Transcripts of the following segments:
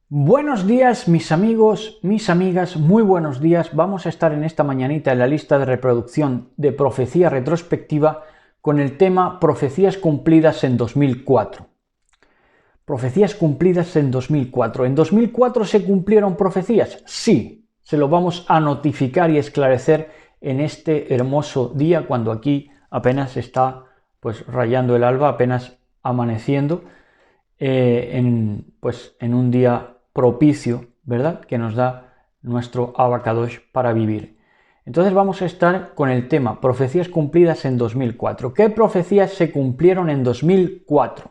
Buenos días mis amigos, mis amigas, muy buenos días. Vamos a estar en esta mañanita en la lista de reproducción de Profecía Retrospectiva con el tema Profecías cumplidas en 2004. Profecías cumplidas en 2004. ¿En 2004 se cumplieron profecías? Sí, se lo vamos a notificar y esclarecer en este hermoso día cuando aquí apenas está rayando el alba, apenas amaneciendo, en un día propicio, ¿verdad?, que nos da nuestro Abacadosh para vivir. Entonces vamos a estar con el tema profecías cumplidas en 2004. ¿Qué profecías se cumplieron en 2004?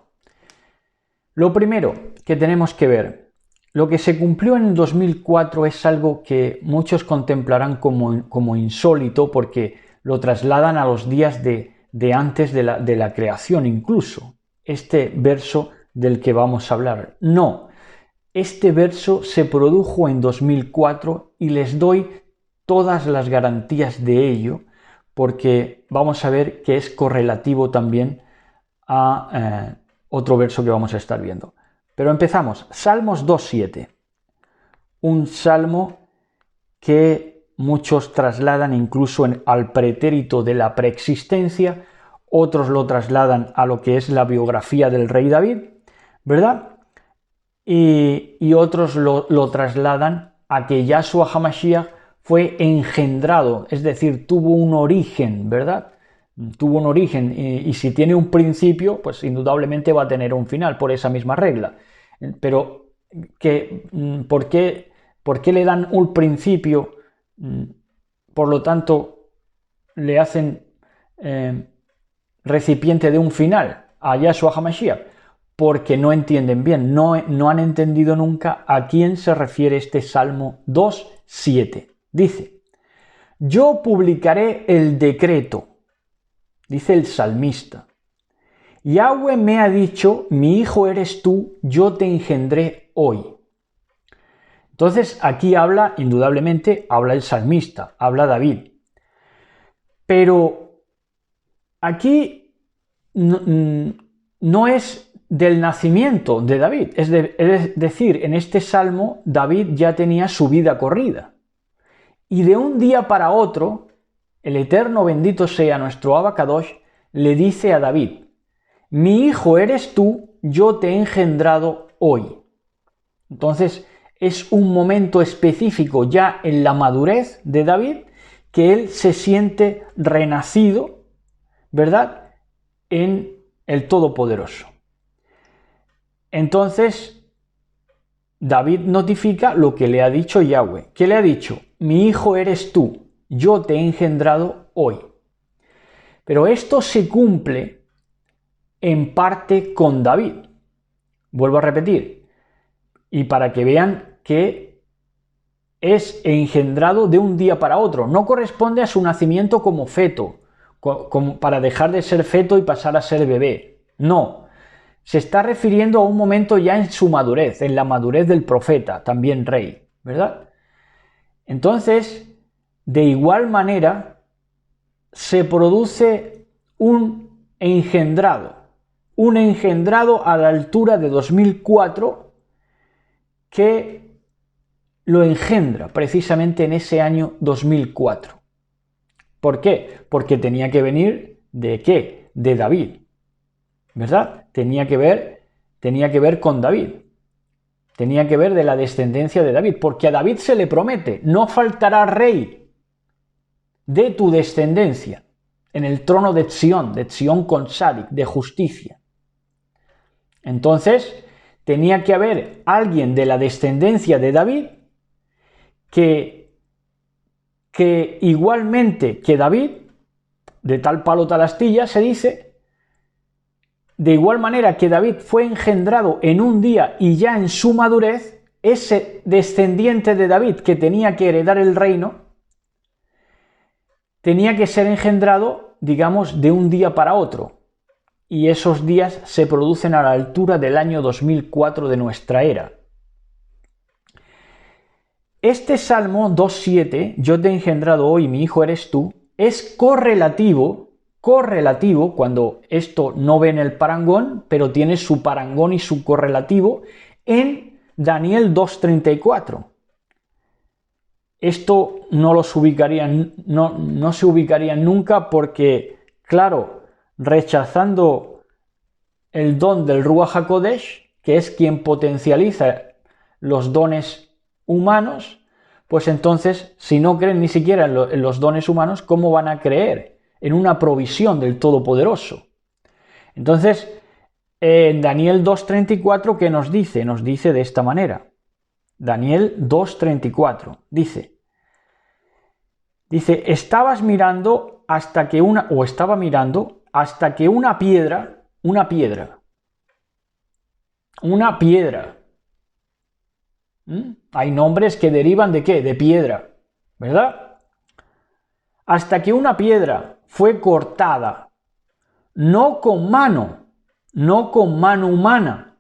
Lo primero que tenemos que ver, lo que se cumplió en 2004 es algo que muchos contemplarán como insólito porque lo trasladan a los días de antes de la creación incluso. Este verso del que vamos a hablar. No, este verso se produjo en 2004 y les doy todas las garantías de ello porque vamos a ver que es correlativo también a otro verso que vamos a estar viendo. Pero empezamos. Salmos 2.7. Un salmo que muchos trasladan incluso al pretérito de la preexistencia, otros lo trasladan a lo que es la biografía del rey David, ¿verdad? Y otros lo trasladan a que Yahshua HaMashiach fue engendrado, es decir, tuvo un origen, ¿verdad? Tuvo un origen y si tiene un principio, pues indudablemente va a tener un final por esa misma regla. Pero ¿por qué le dan un principio? Por lo tanto, le hacen recipiente de un final a Yahshua HaMashiach. Porque no entienden bien, no han entendido nunca a quién se refiere este Salmo 2.7. Dice, yo publicaré el decreto, dice el salmista. Yahweh me ha dicho, mi hijo eres tú, yo te engendré hoy. Entonces aquí indudablemente habla el salmista, habla David. Pero aquí no es del nacimiento de David, es decir, en este salmo David ya tenía su vida corrida y de un día para otro el eterno bendito sea nuestro Abacadosh le dice a David, mi hijo eres tú, yo te he engendrado hoy. Entonces es un momento específico ya en la madurez de David que él se siente renacido, ¿verdad?, en el Todopoderoso. Entonces, David notifica lo que le ha dicho Yahweh. ¿Qué le ha dicho? Mi hijo eres tú, yo te he engendrado hoy. Pero esto se cumple en parte con David. Vuelvo a repetir. Y para que vean que es engendrado de un día para otro. No corresponde a su nacimiento como feto, para dejar de ser feto y pasar a ser bebé. No. Se está refiriendo a un momento ya en su madurez, en la madurez del profeta, también rey, ¿verdad? Entonces, de igual manera, se produce un engendrado a la altura de 2004 que lo engendra precisamente en ese año 2004. ¿Por qué? Porque tenía que venir ¿de qué? De David, ¿verdad? Tenía que ver con David, tenía que ver de la descendencia de David, porque a David se le promete, no faltará rey de tu descendencia en el trono de Sion con Sadik, de justicia. Entonces, tenía que haber alguien de la descendencia de David que igualmente que David, de tal palo tal astilla, se dice, de igual manera que David fue engendrado en un día y ya en su madurez, ese descendiente de David que tenía que heredar el reino, tenía que ser engendrado, digamos, de un día para otro. Y esos días se producen a la altura del año 2004 de nuestra era. Este Salmo 2.7, yo te he engendrado hoy, mi hijo eres tú, es correlativo cuando esto no ve en el parangón, pero tiene su parangón y su correlativo en Daniel 2:34. Esto no se ubicaría nunca porque, claro, rechazando el don del Ruach HaKodesh, que es quien potencializa los dones humanos, pues entonces, si no creen ni siquiera en los dones humanos, ¿cómo van a creer en una provisión del Todopoderoso? Entonces, en Daniel 2:34, ¿qué nos dice? Nos dice de esta manera. Daniel 2:34 dice, estaba mirando hasta que una piedra. Hay nombres que derivan ¿de qué? De piedra, ¿verdad? Hasta que una piedra fue cortada, no con mano humana,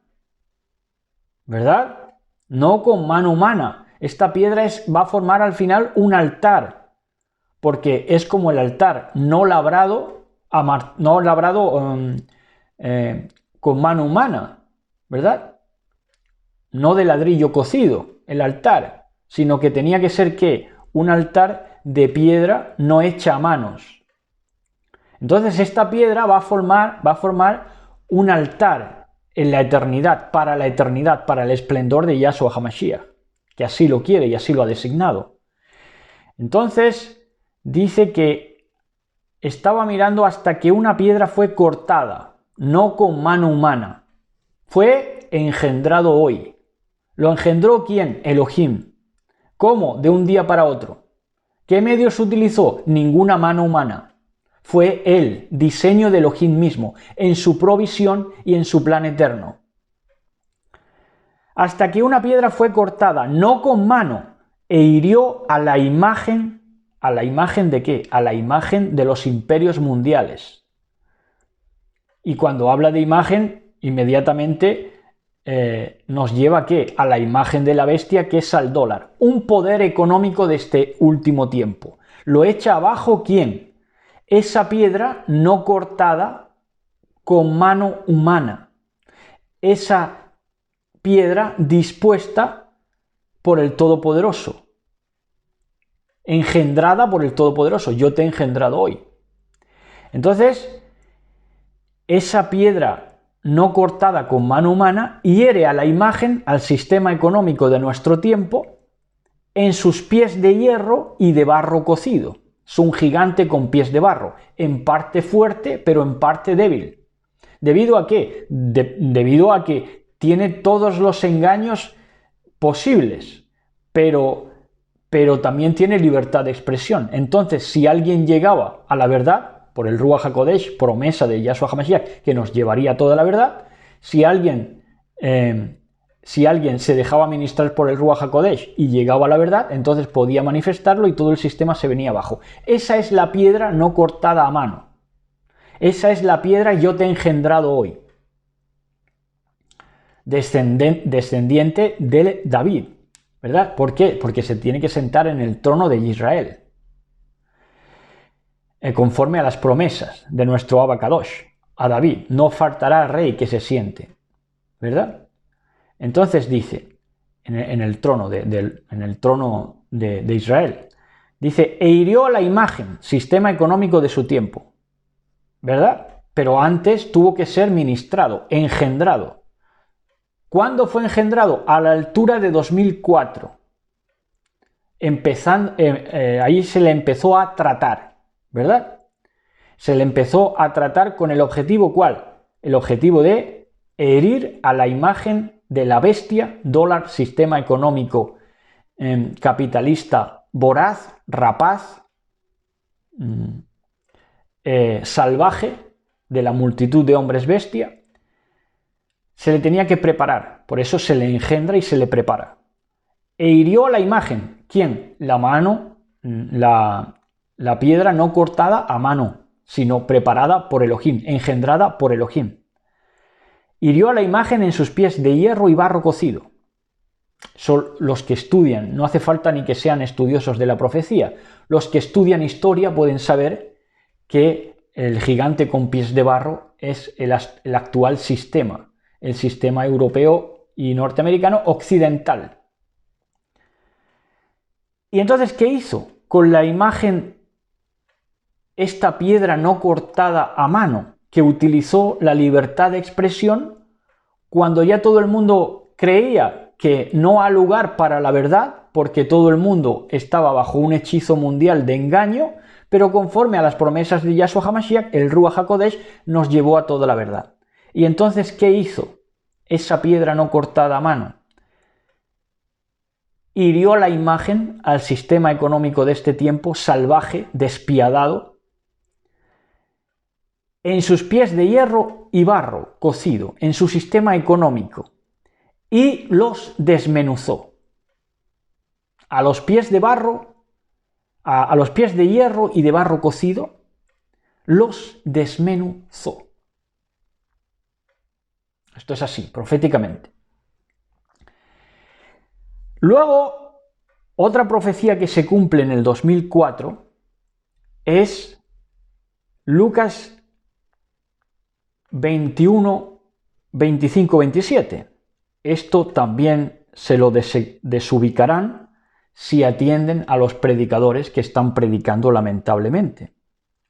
¿verdad? No con mano humana. Esta piedra va a formar al final un altar, porque es como el altar no labrado con mano humana, ¿verdad? No de ladrillo cocido, el altar, sino que tenía que ser ¿qué? Un altar de piedra no hecha a manos. Entonces esta piedra va a formar un altar en la eternidad, para el esplendor de Yahshua HaMashiach, que así lo quiere y así lo ha designado. Entonces dice que estaba mirando hasta que una piedra fue cortada, no con mano humana. Fue engendrado hoy. ¿Lo engendró quién? Elohim. ¿Cómo? De un día para otro. ¿Qué medios utilizó? Ninguna mano humana. Fue el diseño de Elohim mismo, en su provisión y en su plan eterno. Hasta que una piedra fue cortada, no con mano, e hirió a la imagen ¿de qué? A la imagen de los imperios mundiales. Y cuando habla de imagen, inmediatamente nos lleva ¿a qué? A la imagen de la bestia, que es al dólar, un poder económico de este último tiempo. ¿Lo echa abajo quién? Esa piedra no cortada con mano humana, esa piedra dispuesta por el Todopoderoso, engendrada por el Todopoderoso. Yo te he engendrado hoy. Entonces, esa piedra no cortada con mano humana hiere a la imagen, al sistema económico de nuestro tiempo, en sus pies de hierro y de barro cocido. Es un gigante con pies de barro, en parte fuerte, pero en parte débil. ¿Debido a qué? Debido a que tiene todos los engaños posibles, pero también tiene libertad de expresión. Entonces, si alguien llegaba a la verdad, por el Ruach HaKodesh, promesa de Yahshua HaMashiach, que nos llevaría a toda la verdad, si alguien se dejaba ministrar por el Ruach HaKodesh y llegaba a la verdad, entonces podía manifestarlo y todo el sistema se venía abajo. Esa es la piedra no cortada a mano. Esa es la piedra yo te he engendrado hoy. Descendiente de David, ¿verdad? ¿Por qué? Porque se tiene que sentar en el trono de Israel, conforme a las promesas de nuestro Abba Kadosh, a David. No faltará rey que se siente, ¿verdad? Entonces dice, en el trono de Israel, dice, e hirió a la imagen, sistema económico de su tiempo, ¿verdad? Pero antes tuvo que ser ministrado, engendrado. ¿Cuándo fue engendrado? A la altura de 2004. Ahí se le empezó a tratar, ¿verdad? Se le empezó a tratar con el objetivo, ¿cuál? El objetivo de herir a la imagen de la bestia, dólar, sistema económico capitalista voraz, rapaz, salvaje, de la multitud de hombres bestia. Se le tenía que preparar, por eso se le engendra y se le prepara. E hirió a la imagen. ¿Quién? La mano, la piedra no cortada a mano, sino preparada por Elohim, engendrada por Elohim. Hirió a la imagen en sus pies de hierro y barro cocido. Son los que estudian, no hace falta ni que sean estudiosos de la profecía. Los que estudian historia pueden saber que el gigante con pies de barro es el actual sistema, el sistema europeo y norteamericano occidental. Y entonces, ¿qué hizo? Con la imagen, esta piedra no cortada a mano, que utilizó la libertad de expresión cuando ya todo el mundo creía que no ha lugar para la verdad, porque todo el mundo estaba bajo un hechizo mundial de engaño, pero conforme a las promesas de Yahshua HaMashiach, el Ruach HaKodesh nos llevó a toda la verdad. Y entonces, ¿qué hizo esa piedra no cortada a mano? Hirió la imagen al sistema económico de este tiempo, salvaje, despiadado, en sus pies de hierro y barro cocido, en su sistema económico, y los desmenuzó. A los pies de barro, a los pies de hierro y de barro cocido, los desmenuzó. Esto es así, proféticamente. Luego, otra profecía que se cumple en el 2004 es Lucas 21, 25, 27. Esto también se lo desubicarán si atienden a los predicadores que están predicando lamentablemente.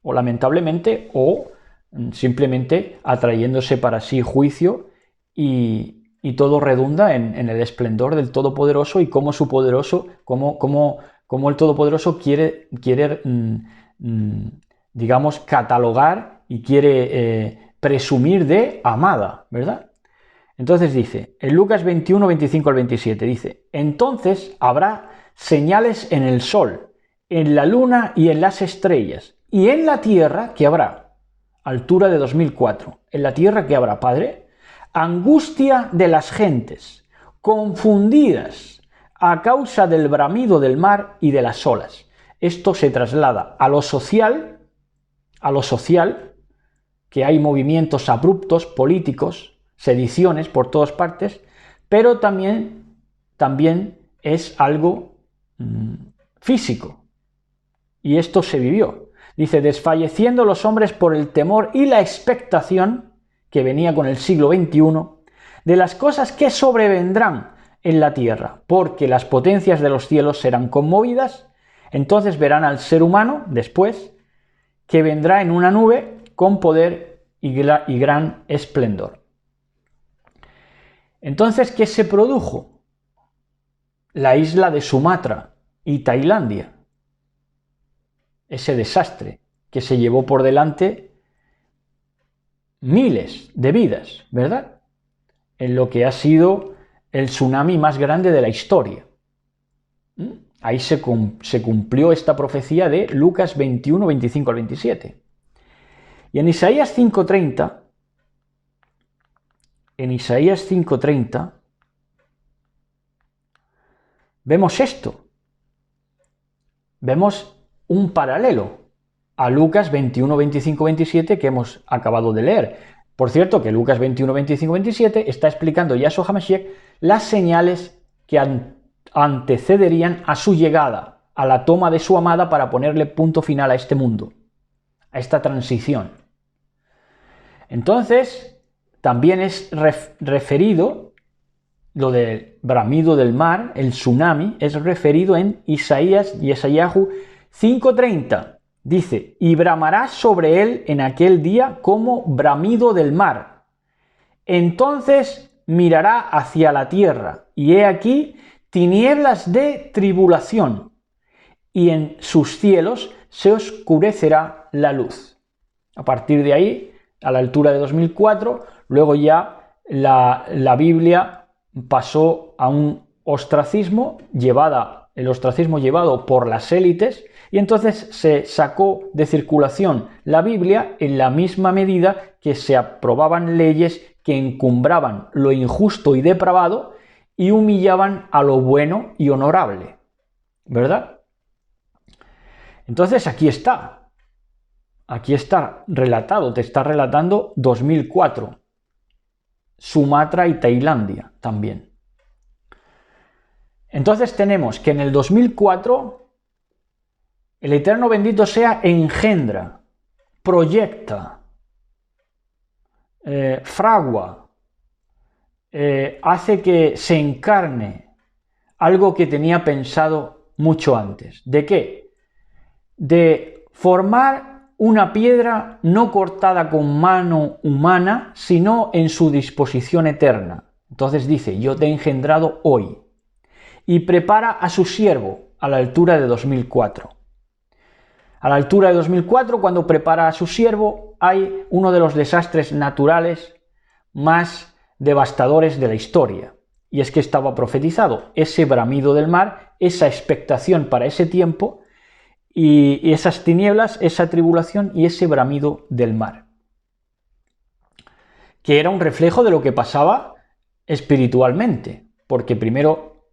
O simplemente atrayéndose para sí juicio y todo redunda en el esplendor del Todopoderoso y cómo su poderoso, cómo el Todopoderoso quiere digamos, catalogar y quiere presumir de amada, ¿verdad? Entonces dice, en Lucas 21, 25 al 27, dice, entonces habrá señales en el sol, en la luna y en las estrellas, y en la tierra que habrá, altura de 2004, en la tierra que habrá, Padre, angustia de las gentes, confundidas a causa del bramido del mar y de las olas. Esto se traslada a lo social, que hay movimientos abruptos, políticos, sediciones por todas partes, pero también es algo físico. Y esto se vivió. Dice, desfalleciendo los hombres por el temor y la expectación, que venía con el siglo XXI, de las cosas que sobrevendrán en la tierra, porque las potencias de los cielos serán conmovidas, entonces verán al ser humano, después, que vendrá en una nube con poder y gran esplendor. Entonces, ¿qué se produjo? La isla de Sumatra y Tailandia. Ese desastre que se llevó por delante miles de vidas, ¿verdad? En lo que ha sido el tsunami más grande de la historia. Ahí se cumplió esta profecía de Lucas 21, 25 al 27. Y en Isaías 5:30, vemos esto. Vemos un paralelo a Lucas 21, 25, 27 que hemos acabado de leer. Por cierto, que Lucas 21, 25, 27 está explicando Yahshua HaMashiach las señales que antecederían a su llegada, a la toma de su amada para ponerle punto final a este mundo, a esta transición. Entonces, también es referido, lo del bramido del mar, el tsunami, es referido en Isaías y Esayahu 5:30. Dice, y bramará sobre él en aquel día como bramido del mar. Entonces mirará hacia la tierra, y he aquí tinieblas de tribulación, y en sus cielos se oscurecerá la luz. A partir de ahí, a la altura de 2004, luego ya la Biblia pasó a un ostracismo, el ostracismo llevado por las élites, y entonces se sacó de circulación la Biblia en la misma medida que se aprobaban leyes que encumbraban lo injusto y depravado y humillaban a lo bueno y honorable, ¿verdad? Entonces aquí está relatado, te está relatando 2004, Sumatra y Tailandia también. Entonces tenemos que en el 2004 el Eterno bendito sea engendra, proyecta, fragua, hace que se encarne algo que tenía pensado mucho antes. ¿De qué? De formar una piedra no cortada con mano humana, sino en su disposición eterna. Entonces dice, yo te he engendrado hoy. Y prepara a su siervo a la altura de 2004. A la altura de 2004, cuando prepara a su siervo, hay uno de los desastres naturales más devastadores de la historia. Y es que estaba profetizado ese bramido del mar, esa expectación para ese tiempo, y esas tinieblas, esa tribulación y ese bramido del mar, que era un reflejo de lo que pasaba espiritualmente, porque primero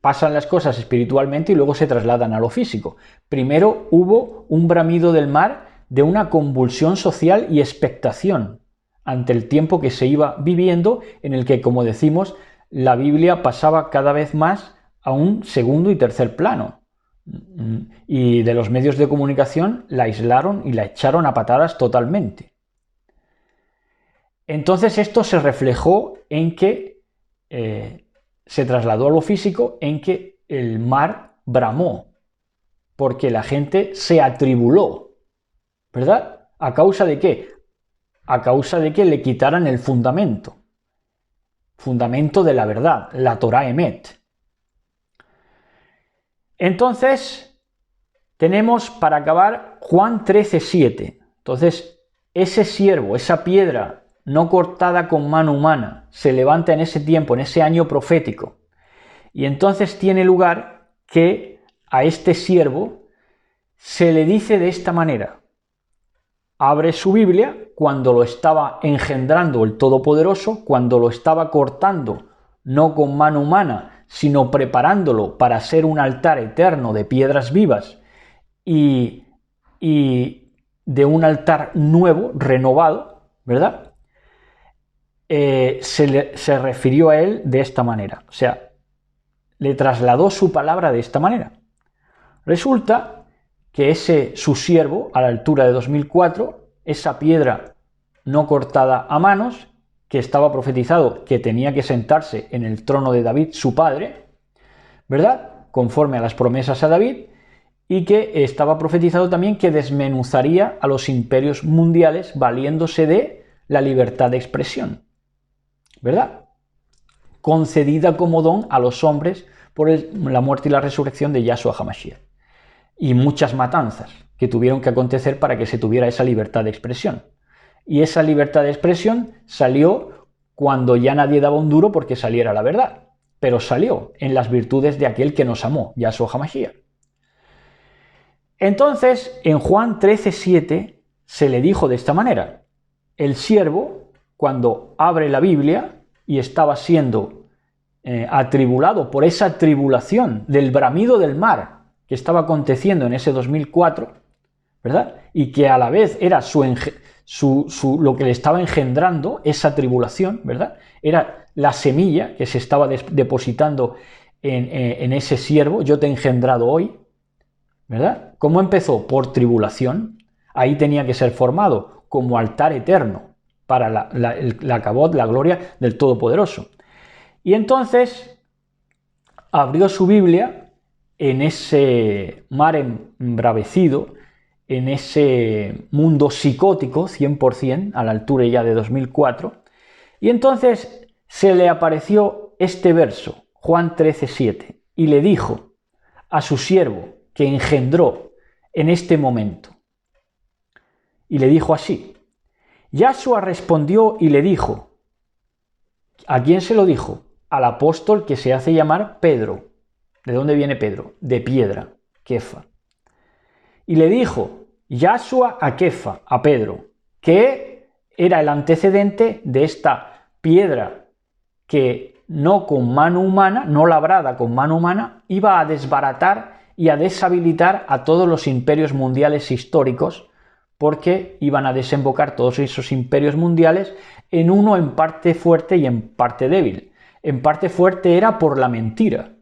pasan las cosas espiritualmente y luego se trasladan a lo físico. Primero hubo un bramido del mar de una convulsión social y expectación ante el tiempo que se iba viviendo, en el que, como decimos, la Biblia pasaba cada vez más a un segundo y tercer plano. Y de los medios de comunicación la aislaron y la echaron a patadas totalmente. Entonces esto se reflejó en que se trasladó a lo físico, en que el mar bramó, porque la gente se atribuló, ¿verdad? ¿A causa de qué? A causa de que le quitaran el fundamento de la verdad, la Torá Emet. Entonces, tenemos para acabar Juan 13:7. Entonces, ese siervo, esa piedra no cortada con mano humana, se levanta en ese tiempo, en ese año profético. Y entonces tiene lugar que a este siervo se le dice de esta manera. Abre su Biblia cuando lo estaba engendrando el Todopoderoso, cuando lo estaba cortando, no con mano humana, sino preparándolo para ser un altar eterno de piedras vivas y de un altar nuevo, renovado, ¿verdad? Se refirió a él de esta manera, o sea, le trasladó su palabra de esta manera. Resulta que su siervo, a la altura de 2004, esa piedra no cortada a manos, que estaba profetizado que tenía que sentarse en el trono de David, su padre, ¿verdad? Conforme a las promesas a David, y que estaba profetizado también que desmenuzaría a los imperios mundiales valiéndose de la libertad de expresión, ¿verdad? Concedida como don a los hombres por la muerte y la resurrección de Yahshua HaMashiach. Y muchas matanzas que tuvieron que acontecer para que se tuviera esa libertad de expresión. Y esa libertad de expresión salió cuando ya nadie daba un duro porque saliera la verdad, pero salió en las virtudes de aquel que nos amó, Yahshua HaMashiach. Entonces, en Juan 13:7 se le dijo de esta manera: el siervo, cuando abre la Biblia y estaba siendo atribulado por esa tribulación del bramido del mar que estaba aconteciendo en ese 2004, ¿verdad? Y que a la vez era lo que le estaba engendrando esa tribulación, ¿verdad? Era la semilla que se estaba depositando en ese siervo. Yo te he engendrado hoy, ¿verdad? ¿Cómo empezó? Por tribulación. Ahí tenía que ser formado como altar eterno para la cabot, la gloria del Todopoderoso. Y entonces abrió su Biblia en ese mar embravecido, en ese mundo psicótico 100%, a la altura ya de 2004, y entonces se le apareció este verso, Juan 13:7, y le dijo a su siervo que engendró en este momento, y le dijo así. Yahshua respondió y le dijo, ¿a quién se lo dijo? Al apóstol que se hace llamar Pedro. ¿De dónde viene Pedro? De piedra, Kefa. Y le dijo Yahshua a Kefa, a Pedro, que era el antecedente de esta piedra que no con mano humana, no labrada con mano humana, iba a desbaratar y a deshabilitar a todos los imperios mundiales históricos, porque iban a desembocar todos esos imperios mundiales en uno en parte fuerte y en parte débil. En parte fuerte era por la mentira,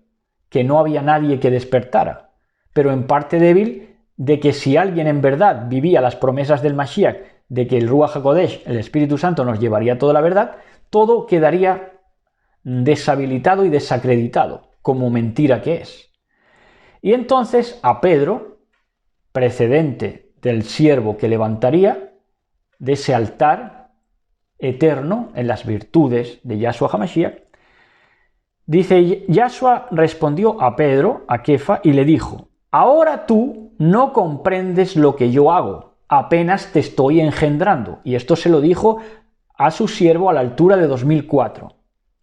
que no había nadie que despertara, pero en parte débil de que si alguien en verdad vivía las promesas del Mashiach, de que el Ruach HaKodesh, el Espíritu Santo, nos llevaría toda la verdad, todo quedaría deshabilitado y desacreditado, como mentira que es. Y entonces a Pedro, precedente del siervo que levantaría, de ese altar eterno en las virtudes de Yahshua HaMashiach, dice, Yahshua respondió a Pedro, a Kefa, y le dijo, ahora tú no comprendes lo que yo hago, apenas te estoy engendrando. Y esto se lo dijo a su siervo a la altura de 2004,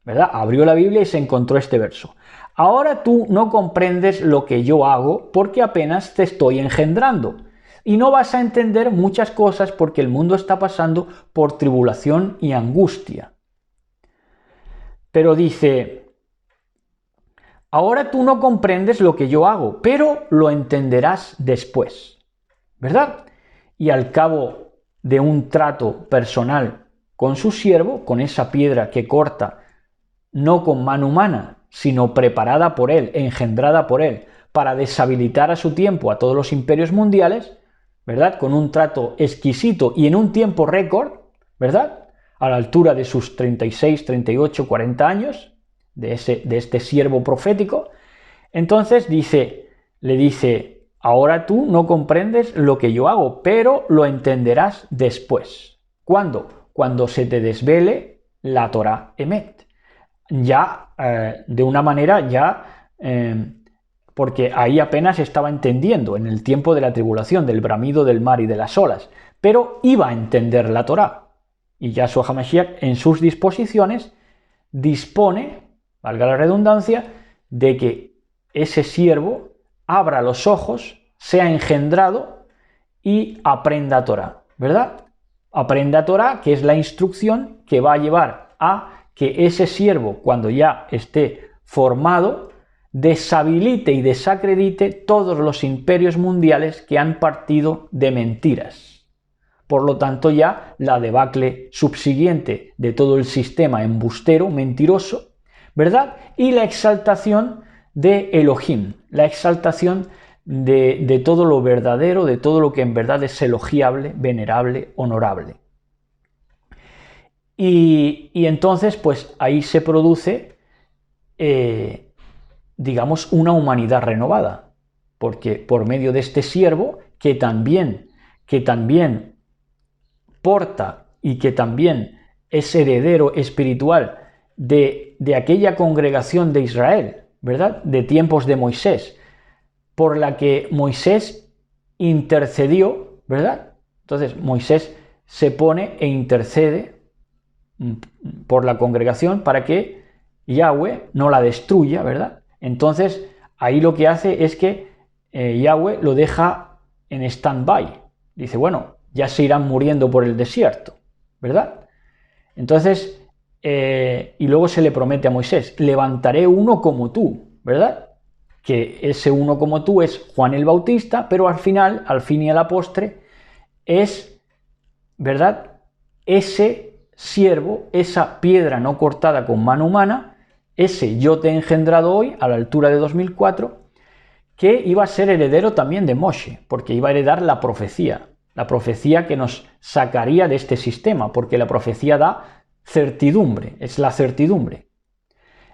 ¿verdad? Abrió la Biblia y se encontró este verso. Ahora tú no comprendes lo que yo hago porque apenas te estoy engendrando. Y no vas a entender muchas cosas porque el mundo está pasando por tribulación y angustia. Pero dice, ahora tú no comprendes lo que yo hago, pero lo entenderás después, ¿verdad? Y al cabo de un trato personal con su siervo, con esa piedra que corta, no con mano humana, sino preparada por él, engendrada por él, para deshabilitar a su tiempo a todos los imperios mundiales, ¿verdad? Con un trato exquisito y en un tiempo récord, ¿verdad? A la altura de sus 36, 38, 40 años, de este siervo profético. Entonces le dice, ahora tú no comprendes lo que yo hago, pero lo entenderás después. ¿Cuándo? Cuando se te desvele la Torah Emet. Ya, de una manera ya, porque ahí apenas estaba entendiendo, en el tiempo de la tribulación, del bramido del mar y de las olas, pero iba a entender la Torah. Y Yahshua HaMashiach en sus disposiciones dispone, valga la redundancia, de que ese siervo abra los ojos, sea engendrado y aprenda Torah, ¿verdad? Aprenda Torah, que es la instrucción que va a llevar a que ese siervo, cuando ya esté formado, deshabilite y desacredite todos los imperios mundiales que han partido de mentiras. Por lo tanto, ya la debacle subsiguiente de todo el sistema embustero, mentiroso, ¿verdad? Y la exaltación de Elohim, la exaltación de todo lo verdadero, de todo lo que en verdad es elogiable, venerable, honorable. Y entonces, pues ahí se produce, digamos, una humanidad renovada, porque por medio de este siervo, que también porta y que también es heredero espiritual de aquella congregación de Israel, ¿verdad? De tiempos de Moisés, por la que Moisés intercedió, ¿verdad? Entonces Moisés se pone e intercede por la congregación para que Yahweh no la destruya, ¿verdad? Entonces ahí lo que hace es que Yahweh lo deja en stand-by. Dice, bueno, ya se irán muriendo por el desierto, ¿verdad? Entonces, y luego se le promete a Moisés, levantaré uno como tú, ¿verdad? Que ese uno como tú es Juan el Bautista, pero al final, al fin y a la postre, es, ¿verdad? Ese siervo, esa piedra no cortada con mano humana, ese yo te he engendrado hoy, a la altura de 2004, que iba a ser heredero también de Moshe, porque iba a heredar la profecía que nos sacaría de este sistema, porque la profecía da certidumbre, es la certidumbre.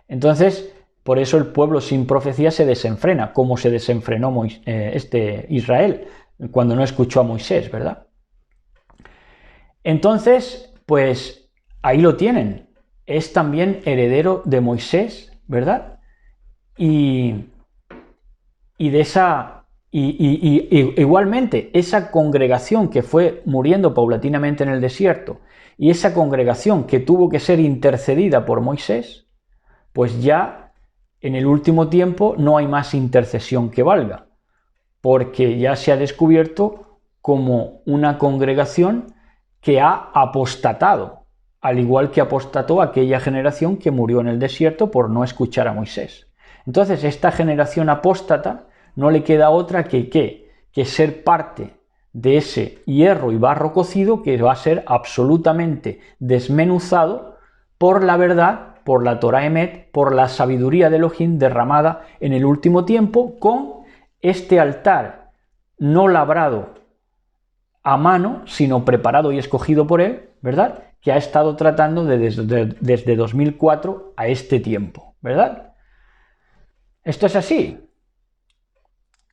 Entonces, por eso el pueblo sin profecía se desenfrena, como se desenfrenó Israel cuando no escuchó a Moisés, ¿verdad? Entonces, pues ahí lo tienen, es también heredero de Moisés, ¿verdad? Y de esa... Y igualmente, esa congregación que fue muriendo paulatinamente en el desierto y esa congregación que tuvo que ser intercedida por Moisés, pues ya en el último tiempo no hay más intercesión que valga, porque ya se ha descubierto como una congregación que ha apostatado, al igual que apostató aquella generación que murió en el desierto por no escuchar a Moisés. Entonces, esta generación apóstata no le queda otra que ser parte de ese hierro y barro cocido que va a ser absolutamente desmenuzado por la verdad, por la Torah Emet, por la sabiduría de Elohim derramada en el último tiempo, con este altar no labrado a mano, sino preparado y escogido por él, ¿verdad? que ha estado tratando desde 2004 a este tiempo, ¿verdad? Esto es así.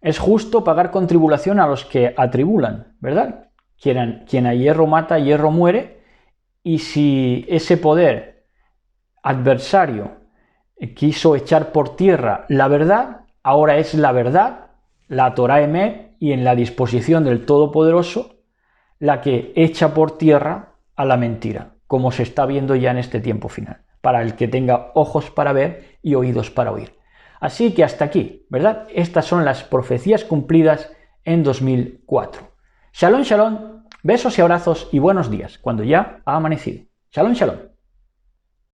Es justo pagar con tribulación a los que atribulan, ¿verdad? Quien a hierro mata, a hierro muere, y si ese poder adversario quiso echar por tierra la verdad, ahora es la verdad, la Torá Emet, y en la disposición del Todopoderoso, la que echa por tierra a la mentira, como se está viendo ya en este tiempo final, para el que tenga ojos para ver y oídos para oír. Así que hasta aquí, ¿verdad? Estas son las profecías cumplidas en 2004. Shalom, shalom, besos y abrazos y buenos días, cuando ya ha amanecido. Shalom, shalom.